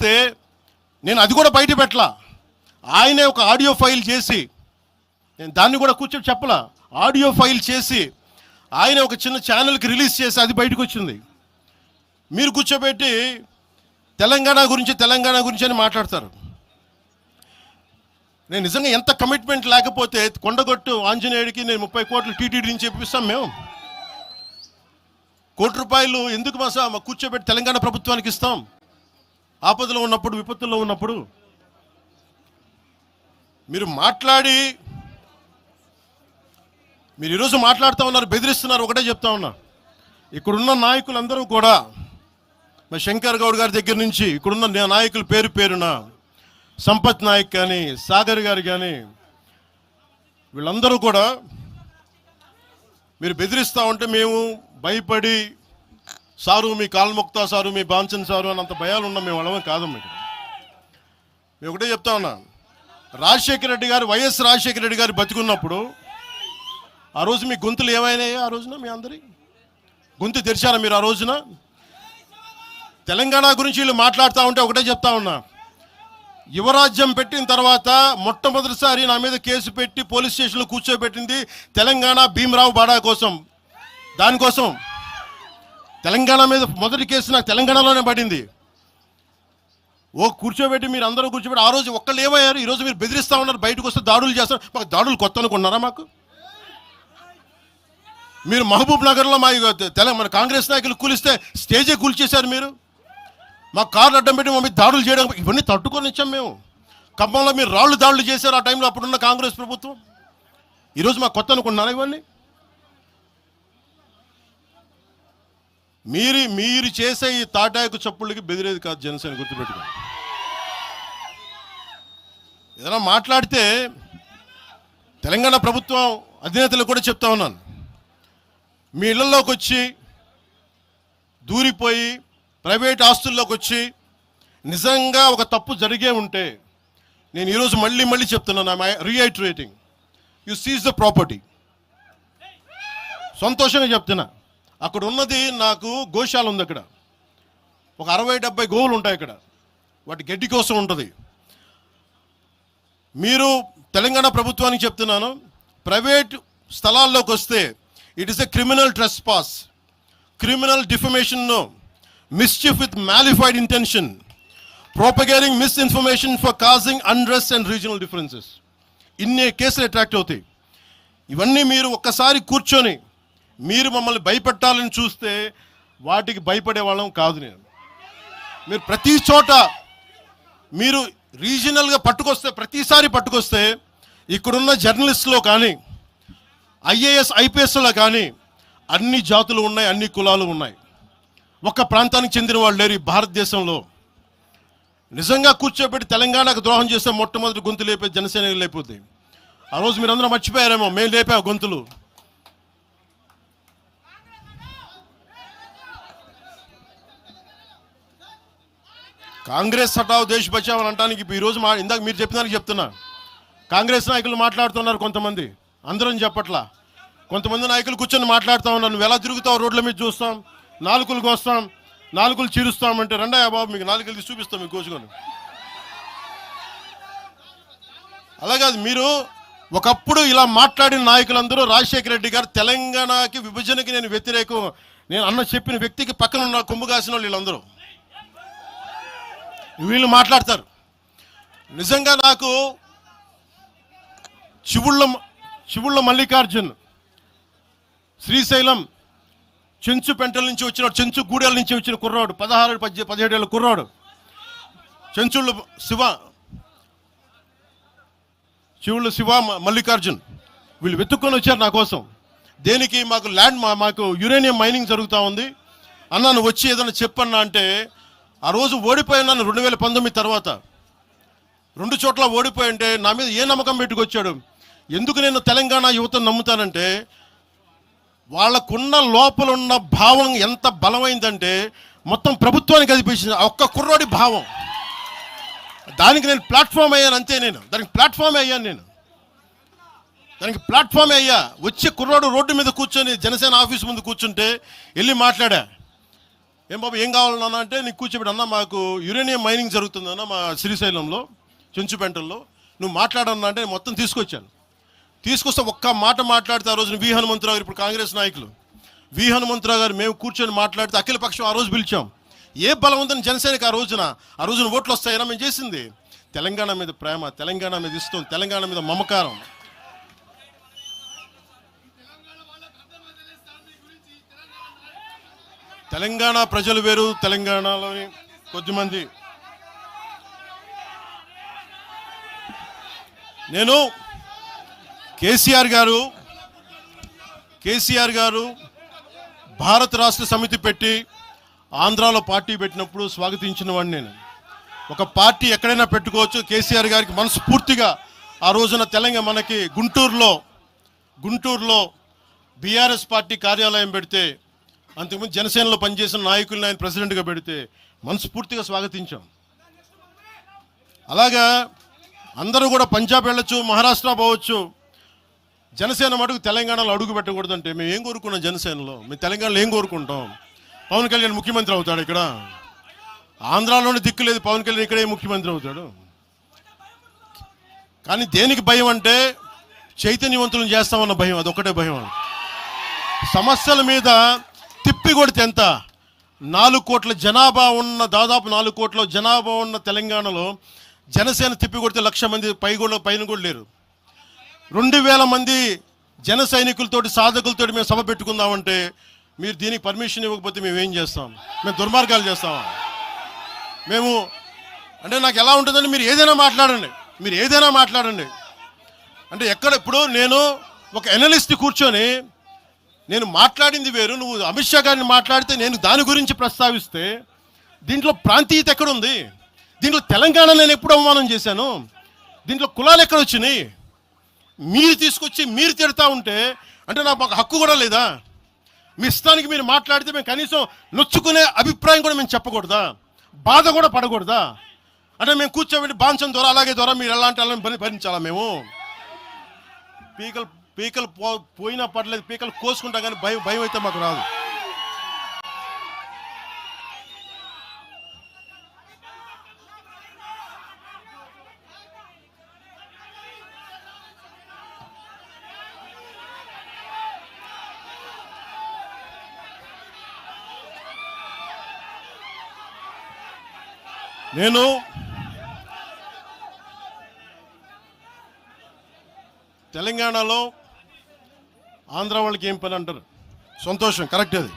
చేస్తే నేను అది కూడా బయట పెట్టలా. ఆయనే ఒక ఆడియో ఫైల్ చేసి, నేను దాన్ని కూడా కూర్చొని చెప్పలా, ఆడియో ఫైల్ చేసి ఆయన ఒక చిన్న ఛానల్కి రిలీజ్ చేసి అది బయటకు వచ్చింది. మీరు కూర్చోబెట్టి తెలంగాణ గురించి అని మాట్లాడతారు. నేను నిజంగా ఎంత కమిట్మెంట్ లేకపోతే కొండగొట్టు ఆంజనేయుడికి నేను 30 కోట్లు టీటీడీ నుంచి చెప్పిస్తాం. మేము ₹1 కోటి ఎందుకు మా కూర్చోబెట్టి తెలంగాణ ప్రభుత్వానికి ఇస్తాం? ఆపదలో ఉన్నప్పుడు, విపత్తుల్లో ఉన్నప్పుడు మీరు మాట్లాడి, మీరు ఈరోజు మాట్లాడుతూ ఉన్నారు, బెదిరిస్తున్నారు. ఒకటే చెప్తా ఉన్నా, ఇక్కడున్న నాయకులందరూ కూడా, మా శంకర్ గౌడ్ గారి దగ్గర నుంచి ఇక్కడున్న నాయకులు పేరు పేరున, సంపత్ నాయక్ కానీ, సాగర్ గారు కానీ, వీళ్ళందరూ కూడా మీరు బెదిరిస్తూ ఉంటే మేము భయపడి, సారు మీ కాల్మొక్తా సారు, మీ బాంచన్ సారు అన్నంత భయాలు ఉన్నాం. మేము వాళ్ళమే కాదమ్మా. ఇక్కడ మేము ఒకటే చెప్తా ఉన్నా, రాజశేఖర రెడ్డి గారు, వైఎస్ రాజశేఖర రెడ్డి గారు బతికున్నప్పుడు ఆ రోజు మీ గొంతులు ఏమైనాయి? ఆ రోజున మీ అందరి గొంతు తెరిచారా మీరు? ఆ రోజున తెలంగాణ గురించి వీళ్ళు మాట్లాడుతూ ఉంటే ఒకటే చెప్తా ఉన్నా, యువరాజ్యం పెట్టిన తర్వాత మొట్టమొదటిసారి నా మీద కేసు పెట్టి పోలీస్ స్టేషన్లో కూర్చోబెట్టింది తెలంగాణ భీమరావు బాడా కోసం. దానికోసం తెలంగాణ మీద మొదటి కేసు నాకు తెలంగాణలోనే పడింది. కూర్చోబెట్టి మీరు అందరూ కూర్చోబెట్టి, ఆ రోజు ఒక్కళ్ళు ఏమయ్యారు? ఈరోజు మీరు బెదిరిస్తూ ఉన్నారు, బయటకు వస్తే దాడులు చేస్తారు. మాకు దాడులు కొత్త అనుకున్నారా? మాకు మీరు మహబూబ్ నగర్లో మన కాంగ్రెస్ నాయకులు కూలిస్తే స్టేజే కూల్చేశారు. మీరు మా కార్లు అడ్డం పెట్టి మా మీద దాడులు చేయడం, ఇవన్నీ తట్టుకొని ఇచ్చాం మేము. ఖమ్మంలో మీరు రాళ్ళు దాడులు చేశారు ఆ టైంలో, అప్పుడున్న కాంగ్రెస్ ప్రభుత్వం. ఈరోజు మాకు కొత్త అనుకుంటున్నారా ఇవన్నీ? మీరు చేసే ఈ తాటాకు చప్పుళ్ళకి బెదిరేది కాదు జనసేన, గుర్తుపెట్టుకోండి. ఏదైనా మాట్లాడితే తెలంగాణ ప్రభుత్వం అధినేతలు కూడా చెప్తా ఉన్నాను, మీ ఇళ్లలోకి వచ్చి దూరిపోయి ప్రైవేట్ ఆస్తుల్లోకి వచ్చి నిజంగా ఒక తప్పు జరిగే ఉంటే, నేను ఈరోజు మళ్ళీ చెప్తున్నాను, రీఐటరేటింగ్, యు సీజ్ ద ప్రాపర్టీ. సంతోషంగా చెప్తున్నా. అక్కడ ఉన్నది నాకు గోశాల ఉంది. అక్కడ ఒక 60-70 గోవులు ఉంటాయి. అక్కడ వాటి గడ్డి కోసం ఉంటుంది. మీరు తెలంగాణ ప్రభుత్వానికి చెప్తున్నాను, ప్రైవేట్ స్థలాల్లోకి వస్తే it is a criminal trespass, criminal defamation, mischief with malified intention, propagating misinformation for causing unrest and regional differences. ఇన్ని కేసులు అట్రాక్ట్ అవుతాయి. ఇవన్నీ మీరు ఒక్కసారి కూర్చొని మీరు మమ్మల్ని భయపెట్టాలని చూస్తే వాటికి భయపడే వాళ్ళం కాదు. నేను మీరు ప్రతి చోట మీరు రీజనల్గా ప్రతిసారి పట్టుకొస్తే ఇక్కడున్న జర్నలిస్టులో కానీ, IAS IPSలో కానీ అన్ని జాతులు ఉన్నాయి, అన్ని కులాలు ఉన్నాయి. ఒక్క ప్రాంతానికి చెందిన వాళ్ళు లేరు ఈ భారతదేశంలో. నిజంగా కూర్చోబెట్టి తెలంగాణకు ద్రోహం చేస్తే మొట్టమొదటి గొంతు లేపే జనసేన లేకపోతే. ఆ రోజు మీరు అందరూ మర్చిపోయారేమో, మేము లేపా గొంతులు. కాంగ్రెస్ హటావ్ దేశ్ బచావ్ అని అంటానికి ఈరోజు ఇందాక మీరు చెప్పిన దానికి చెప్తున్నా. కాంగ్రెస్ నాయకులు మాట్లాడుతున్నారు కొంతమంది, అందరం చెప్పట్లా. కొంతమంది నాయకులు కూర్చొని మాట్లాడుతూ ఉన్నారు, నువ్వు ఎలా తిరుగుతావు రోడ్ల మీద చూస్తాం, నాలుకలకు వస్తాం, నాలుకలు చీరుస్తామంటే, రండయ్య బాబు మీకు నాలుకలు తీసి చూపిస్తాం మీకు కోసుకొని. అలాగే మీరు ఒకప్పుడు ఇలా మాట్లాడిన నాయకులందరూ, రాజశేఖర రెడ్డి గారు తెలంగాణకి విభజనకి నేను వ్యతిరేకం నేను అన్న చెప్పిన వ్యక్తికి పక్కన ఉన్న కొమ్ము కాసిన వాళ్ళు వీళ్ళందరూ మాట్లాడతారు. నిజంగా నాకు చివుళ్ళ మల్లికార్జున్, శ్రీశైలం చెంచు పెంటల నుంచి వచ్చిన, చెంచు గూడెల నుంచి వచ్చిన కుర్రాడు, 16-17 ఏళ్ళ కుర్రాడు, చెంచుళ్ళ శివ మల్లికార్జున్, వీళ్ళు వెతుక్కొని వచ్చారు నా కోసం. దేనికి? మాకు యురేనియం మైనింగ్ జరుగుతూ ఉంది అన్నా, నువ్వు వచ్చి ఏదైనా చెప్పన్నా అంటే, ఆ రోజు ఓడిపోయినాను 2019 తర్వాత 2 చోట్ల ఓడిపోయి అంటే నా మీద ఏ నమ్మకం పెట్టుకొచ్చాడు? ఎందుకు నేను తెలంగాణ యువతను నమ్ముతానంటే, వాళ్ళకున్న లోపలున్న భావం ఎంత బలమైందంటే మొత్తం ప్రభుత్వానికి అదిపించింది ఒక్క కుర్రోడి భావం. దానికి నేను ప్లాట్ఫామ్ అయ్యాను అంతే. దానికి ప్లాట్ఫామ్ అయ్యా. వచ్చే కుర్రోడు రోడ్డు మీద కూర్చొని జనసేన ఆఫీస్ ముందు కూర్చుంటే వెళ్ళి మాట్లాడా. ఏం బాబు ఏం కావాలన్నా అంటే నీకు కూర్చోబెట్టి అన్న మాకు యురేనియం మైనింగ్ జరుగుతుందన్న మా శ్రీశైలంలో చెంచుపెంటల్లో, నువ్వు మాట్లాడన్నా అంటే మొత్తం తీసుకొచ్చాను. తీసుకొస్తే ఒక్క మాట మాట్లాడితే ఆ రోజున వి హనుమంతరావు గారు, ఇప్పుడు కాంగ్రెస్ నాయకులు వి హనుమంతరావు గారు, మేము కూర్చొని మాట్లాడితే అఖిల పక్షం ఆ రోజు పిలిచాం. ఏ బలవంతం జనసేనకి ఆ రోజున ఓట్లు వస్తాయన్నా మేము చేసింది తెలంగాణ మీద ప్రేమ, తెలంగాణ మీద ఇష్టం, తెలంగాణ మీద మమకారం. తెలంగాణ ప్రజలు వేరు, తెలంగాణలోని కొద్దిమంది. నేను కేసీఆర్ గారు భారత రాష్ట్ర సమితి పెట్టి ఆంధ్రాలో పార్టీ పెట్టినప్పుడు స్వాగతించిన వాడిని నేను. ఒక పార్టీ ఎక్కడైనా పెట్టుకోవచ్చు. కేసీఆర్ గారికి మనస్ఫూర్తిగా ఆ రోజున తెలంగాణ మనకి గుంటూరులో బీఆర్ఎస్ పార్టీ కార్యాలయం పెడితే, అంతకుముందు జనసేనలో పనిచేసిన నాయకులను ఆయన ప్రెసిడెంట్గా పెడితే మనస్ఫూర్తిగా స్వాగతించాం. అలాగా అందరూ కూడా పంజాబ్ వెళ్ళొచ్చు, మహారాష్ట్ర పోవచ్చు, జనసేన మటుకు తెలంగాణలో అడుగు పెట్టకూడదంటే మేము ఏం కోరుకున్నాం? జనసేనలో మేము తెలంగాణలో ఏం కోరుకుంటాం? పవన్ కళ్యాణ్ ముఖ్యమంత్రి అవుతాడు ఇక్కడ? ఆంధ్రాలోనే దిక్కు లేదు, పవన్ కళ్యాణ్ ఇక్కడే ముఖ్యమంత్రి అవుతాడు. కానీ దేనికి భయం అంటే చైతన్యవంతులను చేస్తామన్న భయం, అదొక్కటే భయం. సమస్యల మీద తిప్పి కొడితే ఎంత? 4 కోట్ల జనాభా ఉన్న, దాదాపు 4 కోట్ల జనాభా ఉన్న తెలంగాణలో జనసేన తిప్పి కొడితే 1,00,000 మంది పైన కూడా లేరు. 2,000 మంది జన సైనికులతోటి, సాధకులతోటి మేము సభ పెట్టుకుందామంటే మీరు దీనికి పర్మిషన్ ఇవ్వకపోతే మేము ఏం చేస్తాం? మేము దుర్మార్గాలు చేస్తామా? మేము అంటే నాకు ఎలా ఉంటుందంటే మీరు ఏదైనా మాట్లాడండి అంటే ఎక్కడ. ఇప్పుడు నేను ఒక ఎనలిస్ట్ కూర్చొని నేను మాట్లాడింది వేరు, నువ్వు అమిత్ షా గారిని మాట్లాడితే నేను దాని గురించి ప్రస్తావిస్తే దీంట్లో ప్రాంతీయత ఎక్కడుంది? దీంట్లో తెలంగాణ నేను ఎప్పుడు అవమానం చేశాను? దీంట్లో కులాలు ఎక్కడ వచ్చినాయి? మీరు తీసుకొచ్చి మీరు తిడతా ఉంటే అంటే నాకు ఒక హక్కు కూడా లేదా? మీ ఇష్టానికి మీరు మాట్లాడితే మేము కనీసం నొచ్చుకునే అభిప్రాయం కూడా మేము చెప్పకూడదా? బాధ కూడా పడకూడదా? అంటే మేము కూర్చోబెట్టి బాంచం ద్వారా అలాగే ద్వారా మీరు ఎలాంటి వాళ్ళని భరించాలా? మేము పీకలు పోయినా పర్లేదు, పీకలు కోసుకుంటాం, కానీ భయం అయితే మాకు రాదు. నేను తెలంగాణలో ఆంధ్ర వాళ్ళకి ఏం పని అంటారు? సంతోషం, కరెక్ట్. అది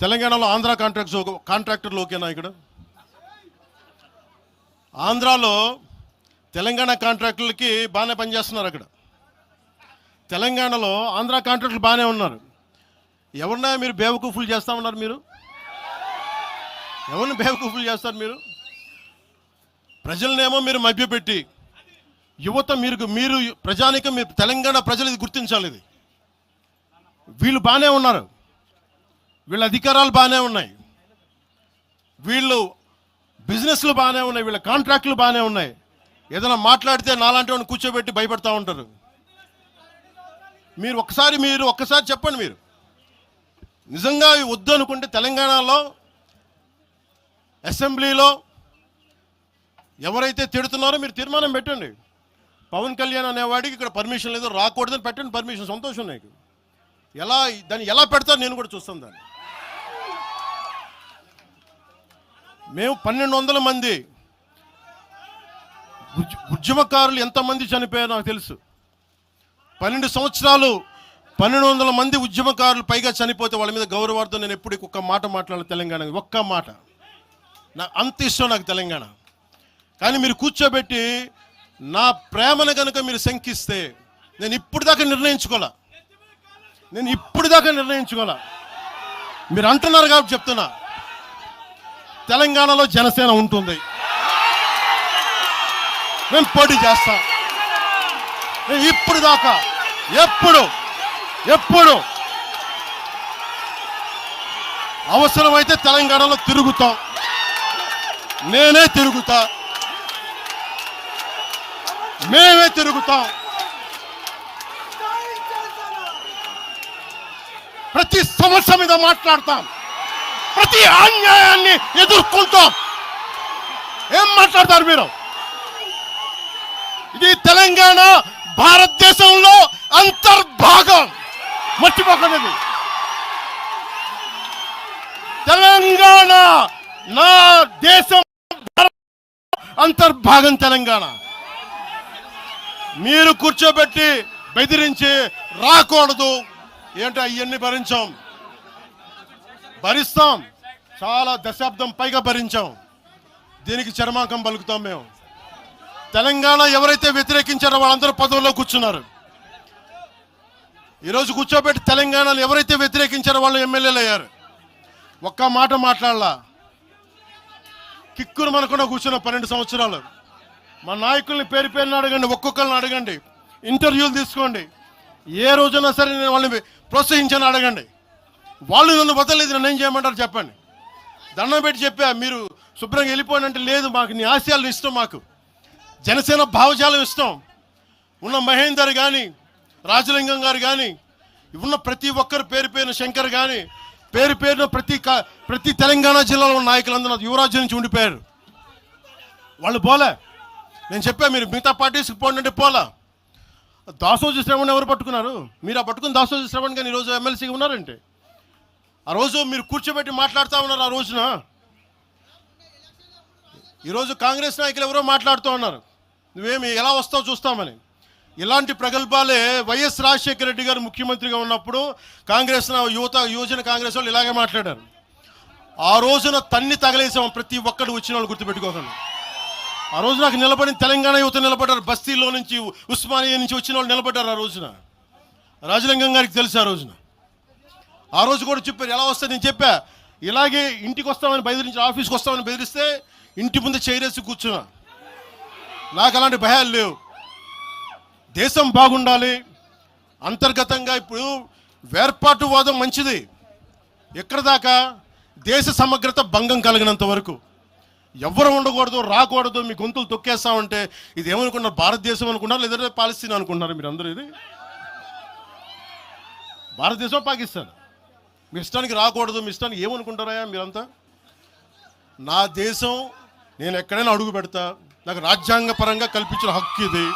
తెలంగాణలో ఆంధ్ర కాంట్రాక్టర్లు ఓకేనా? ఇక్కడ ఆంధ్రాలో తెలంగాణ కాంట్రాక్టర్లకి బాగానే పనిచేస్తున్నారు. అక్కడ తెలంగాణలో ఆంధ్ర కాంట్రాక్టర్లు బాగానే ఉన్నారు. ఎవరినా మీరు బేవకూఫులు చేస్తా ఉన్నారు? మీరు ఎవరిని బేవకూఫులు చేస్తారు? మీరు ప్రజలనేమో మీరు మభ్యపెట్టి, యువత మీరు ప్రజానికం, మీరు తెలంగాణ ప్రజలు ఇది గుర్తించాలి. ఇది వీళ్ళు బాగానే ఉన్నారు, వీళ్ళ అధికారాలు బాగానే ఉన్నాయి, వీళ్ళు బిజినెస్లు బాగానే ఉన్నాయి, వీళ్ళ కాంట్రాక్టులు బాగానే ఉన్నాయి. ఏదైనా మాట్లాడితే నాలాంటి వాడిని కూర్చోబెట్టి భయపడతా ఉంటారు. మీరు ఒక్కసారి చెప్పండి. మీరు నిజంగా వద్దు అనుకుంటే తెలంగాణలో అసెంబ్లీలో ఎవరైతే తిడుతున్నారో మీరు తీర్మానం పెట్టండి. పవన్ కళ్యాణ్ అనేవాడికి ఇక్కడ పర్మిషన్ లేదు, రాకూడదని పెట్టండి పర్మిషన్. సంతోషం నాకు. దాన్ని ఎలా పెడతారు నేను కూడా చూస్తాను దాన్ని. మేము 1,200 మంది ఉద్యమకారులు ఎంతమంది చనిపోయారో నాకు తెలుసు. 12 సంవత్సరాలు 1,200 మంది ఉద్యమకారులు పైగా చనిపోతే వాళ్ళ మీద గౌరవార్థం నేను ఎప్పుడు ఒక్క మాట మాట్లాడాలి తెలంగాణ, ఒక్క మాట. అంత ఇష్టం నాకు తెలంగాణ. కానీ మీరు కూర్చోబెట్టి నా ప్రేమను కనుక మీరు శంకిస్తే నేను ఇప్పుడు దాకా నిర్ణయించుకోలే. మీరు అంటున్నారు కాబట్టి చెప్తున్నా, తెలంగాణలో జనసేన ఉంటుంది, మేము పోటీ చేస్తాం. నేను ఇప్పుడు దాకా ఎప్పుడు అవసరమైతే తెలంగాణలో తిరుగుతాం. నేనే తిరుగుతా, మేమే తిరుగుతాం. ప్రతి సమస్య మీద మాట్లాడతాం. ప్రతి అన్యాయాన్ని ఎదుర్కొంటాం. ఏం మాట్లాడతారు మీరు? ఇది తెలంగాణ భారతదేశంలో అంతర్భాగం, మర్చిపోకండి. తెలంగాణ నా దేశం అంతర్భాగం. తెలంగాణ మీరు కూర్చోబెట్టి బెదిరించి రాకూడదు ఏంటో అవన్నీ భరిస్తాం. చాలా దశాబ్దం పైగా భరించాం. దీనికి చర్మాంకం పలుకుతాం మేము. తెలంగాణ ఎవరైతే వ్యతిరేకించారో వాళ్ళందరూ పదవుల్లో కూర్చున్నారు. ఈరోజు కూర్చోబెట్టి తెలంగాణను ఎవరైతే వ్యతిరేకించారో వాళ్ళు ఎమ్మెల్యేలు అయ్యారు. ఒక్క మాట మాట్లాడలా. కిక్కురు మనకుండా కూర్చున్న 12 సంవత్సరాలు. మా నాయకుల్ని పేరు పేరుని అడగండి, ఒక్కొక్కరిని అడగండి, ఇంటర్వ్యూలు తీసుకోండి. ఏ రోజునా సరే నేను వాళ్ళని ప్రోత్సహించాను అడగండి. వాళ్ళు నన్ను వదలలేదు, నన్ను ఏం చేయమంటారు చెప్పండి. దండం పెట్టి చెప్పా, మీరు శుభ్రంగా వెళ్ళిపోండి అంటే లేదు, మాకు నీ ఆశయాలు ఇష్టం, మాకు జనసేన భావజాలం ఇష్టం. ఉన్న మహేందర్ కానీ, రాజలింగం గారు కానీ, ఉన్న ప్రతి ఒక్కరు పేరు పేరున, శంకర్ కానీ పేరు పేరున ప్రతి తెలంగాణ జిల్లాలో ఉన్న నాయకులందరూ యువరాజ్యం నుంచి ఉండిపోయారు. వాళ్ళు పోలే. నేను చెప్పా మీరు మిగతా పార్టీస్కి పోండి అంటే పోలా. దాసోజు శ్రవణ్ ఎవరు పట్టుకున్నారు? మీరు ఆ పట్టుకుని దాసోజు శ్రవణ్ కానీ ఈరోజు ఎమ్మెల్సీగా ఉన్నారంటే ఆ రోజు మీరు కూర్చోబెట్టి మాట్లాడుతూ ఉన్నారు. ఆ రోజున ఈరోజు కాంగ్రెస్ నాయకులు ఎవరో మాట్లాడుతూ ఉన్నారు, నువ్వేమి ఎలా వస్తావు చూస్తామని. ఇలాంటి ప్రగల్భాలే వైఎస్ రాజశేఖర రెడ్డి గారు ముఖ్యమంత్రిగా ఉన్నప్పుడు కాంగ్రెస్ యువజన కాంగ్రెస్ వాళ్ళు ఇలాగే మాట్లాడారు. ఆ రోజున తన్ని తగలేసాం ప్రతి ఒక్కడు వచ్చిన వాళ్ళు, గుర్తుపెట్టుకోకండి. ఆ రోజు నాకు నిలబడిన తెలంగాణ యువత నిలబడ్డారు. బస్తీలో నుంచి, ఉస్మానియా నుంచి వచ్చిన వాళ్ళు నిలబడ్డారు. ఆ రోజున రాజలింగం గారికి తెలుసు. ఆ రోజు కూడా చెప్పారు ఎలా వస్తే. నేను చెప్పా ఇలాగే ఇంటికి వస్తామని బెదిరించి, ఆఫీస్కి వస్తామని బెదిరిస్తే ఇంటి ముందు చైరేసి కూర్చున్నా. నాకు అలాంటి భయాలు లేవు. దేశం బాగుండాలి. అంతర్గతంగా ఇప్పుడు వేర్పాటువాదం మంచిది. ఎక్కడ దాకా? దేశ సమగ్రత భంగం కలిగినంత వరకు ఎవరు ఉండకూడదు, రాకూడదు, మీ గొంతులు తొక్కేస్తామంటే ఇది ఏమనుకున్నారు? భారతదేశం అనుకున్నారు, లేదంటే పాలస్తీన్ అనుకుంటున్నారు మీరు అందరూ? ఇది భారతదేశం, పాకిస్తాన్. మీ ఇష్టానికి రాకూడదు, మీ ఇష్టానికి ఏమనుకుంటారా మీరంతా? నా దేశం, నేను ఎక్కడైనా అడుగు పెడతా. నాకు రాజ్యాంగ పరంగా కల్పించిన హక్కు ఇది.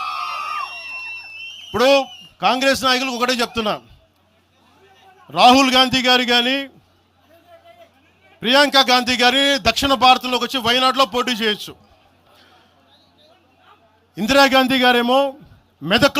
ఇప్పుడు కాంగ్రెస్ నాయకులకు ఒకటే చెప్తున్నా, రాహుల్ గాంధీ గారు కానీ, ప్రియాంక గాంధీ గారి దక్షిణ భారతంలోకి వచ్చి వైనాడులో పోటీ చేయొచ్చు. ఇందిరాగాంధీ గారేమో మెదక్